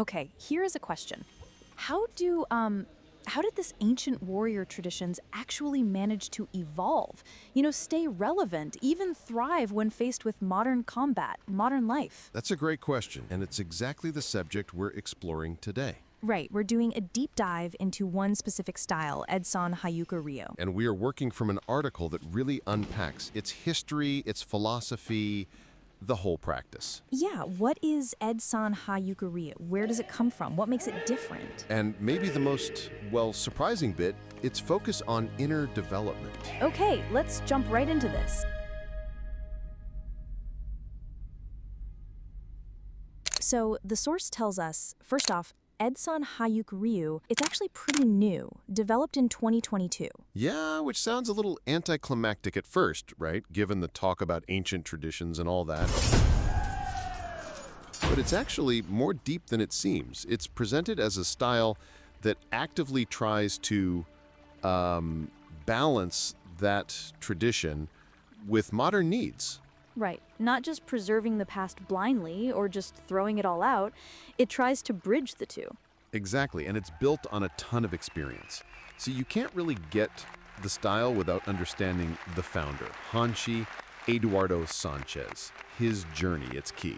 Okay, here is a question. How do how did this ancient warrior traditions actually manage to evolve? Stay relevant, even thrive when faced with modern combat, modern life? That's a great question, and it's exactly the subject we're exploring today. Right, we're doing a deep dive into one specific style, Edsan Ha Juko Ryu. And we are working from an article that really unpacks its history, its philosophy, the whole practice. Yeah, what is Edsan Ha Juko Ryu? Where does it come from? What makes it different? And maybe the most, well, surprising bit, its focus on inner development. Okay, let's jump right into this. So the source tells us, first off, Edsan Ha Juko Ryu, it's actually pretty new, developed in 2022. Yeah, which sounds a little anticlimactic at first, right? Given the talk about ancient traditions and all that. But it's actually more deep than it seems. It's presented as a style that actively tries to balance that tradition with modern needs. Right, not just preserving the past blindly or just throwing it all out, it tries to bridge the two. Exactly, and it's built on a ton of experience. So you can't really get the style without understanding the founder, Hanshi Eduardo Sanchez. His journey, it's key.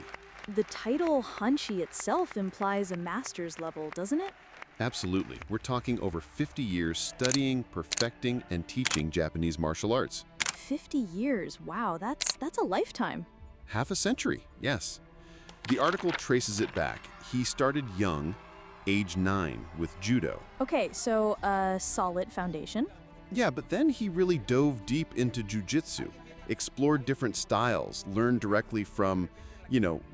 The title Hanshi itself implies a master's level, doesn't it? Absolutely. We're talking over 50 years studying, perfecting, and teaching Japanese martial arts. 50 years, wow, that's a lifetime. Half a century, yes. The article traces it back. He started young, age 9, with judo. Okay, so a solid foundation. Yeah, but then he really dove deep into jiu-jitsu, explored different styles, learned directly from,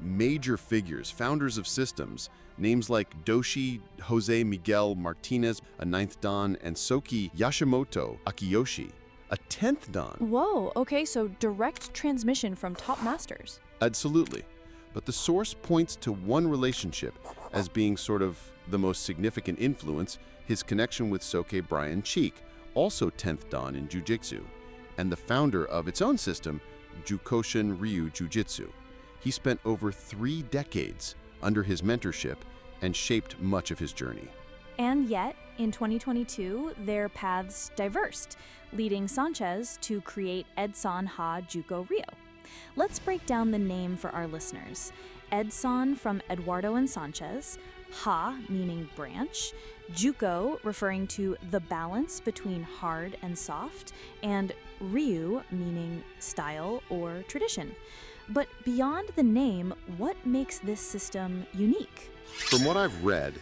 major figures, founders of systems, names like Doshi Jose Miguel Martinez, a 9th Dan, and Soki Yashimoto Akiyoshi, a 10th Dan. Whoa, okay, so direct transmission from top masters. Absolutely. But the source points to one relationship as being sort of the most significant influence, his connection with Soke Brian Cheek, also 10th Dan in Jiu-Jitsu, and the founder of its own system, Jukoshin Ryu Jiu-Jitsu. He spent over 3 decades under his mentorship and shaped much of his journey. And yet, in 2022, their paths diverged, leading Sanchez to create Edsan Ha Juko Ryu. Let's break down the name for our listeners. Edsan from Eduardo and Sanchez, Ha meaning branch, Juko referring to the balance between hard and soft, and Ryu meaning style or tradition. But beyond the name, what makes this system unique? From what I've read,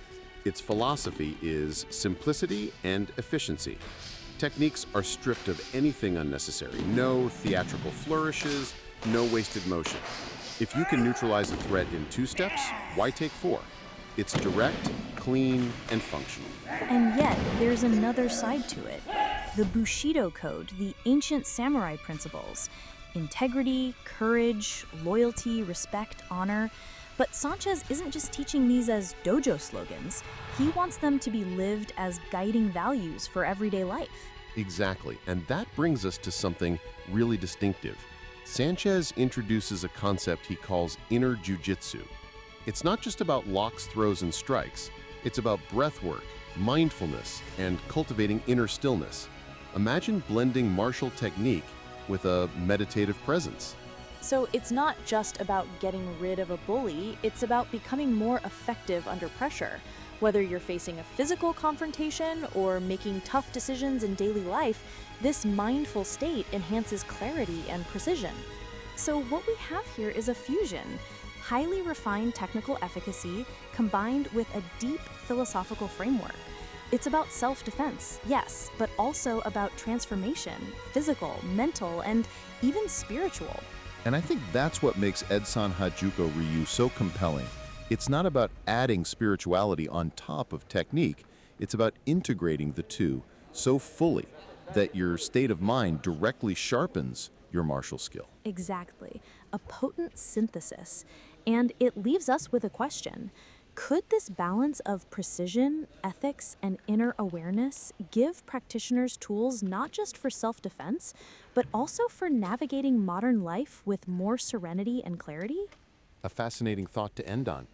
its philosophy is simplicity and efficiency. Techniques are stripped of anything unnecessary. No theatrical flourishes, no wasted motion. If you can neutralize a threat in 2 steps, why take 4? It's direct, clean, and functional. And yet, there's another side to it. The Bushido Code, the ancient samurai principles. Integrity, courage, loyalty, respect, honor. But Sanchez isn't just teaching these as dojo slogans. He wants them to be lived as guiding values for everyday life. Exactly, and that brings us to something really distinctive. Sanchez introduces a concept he calls inner jiu-jitsu. It's not just about locks, throws, and strikes. It's about breath work, mindfulness, and cultivating inner stillness. Imagine blending martial technique with a meditative presence. So it's not just about getting rid of a bully, it's about becoming more effective under pressure. Whether you're facing a physical confrontation or making tough decisions in daily life, this mindful state enhances clarity and precision. So what we have here is a fusion. Highly refined technical efficacy combined with a deep philosophical framework. It's about self-defense, yes, but also about transformation, physical, mental, and even spiritual. And I think that's what makes Edsan Ha Juko Ryu so compelling. It's not about adding spirituality on top of technique. It's about integrating the two so fully that your state of mind directly sharpens your martial skill. Exactly. A potent synthesis. And it leaves us with a question. Could this balance of precision, ethics, and inner awareness give practitioners tools not just for self-defense, but also for navigating modern life with more serenity and clarity? A fascinating thought to end on.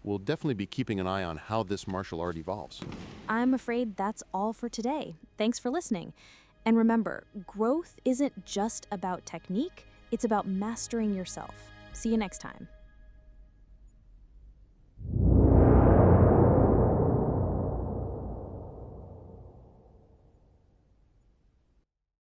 We'll definitely be keeping an eye on how this martial art evolves. I'm afraid that's all for today. Thanks for listening. And remember, growth isn't just about technique, it's about mastering yourself. See you next time.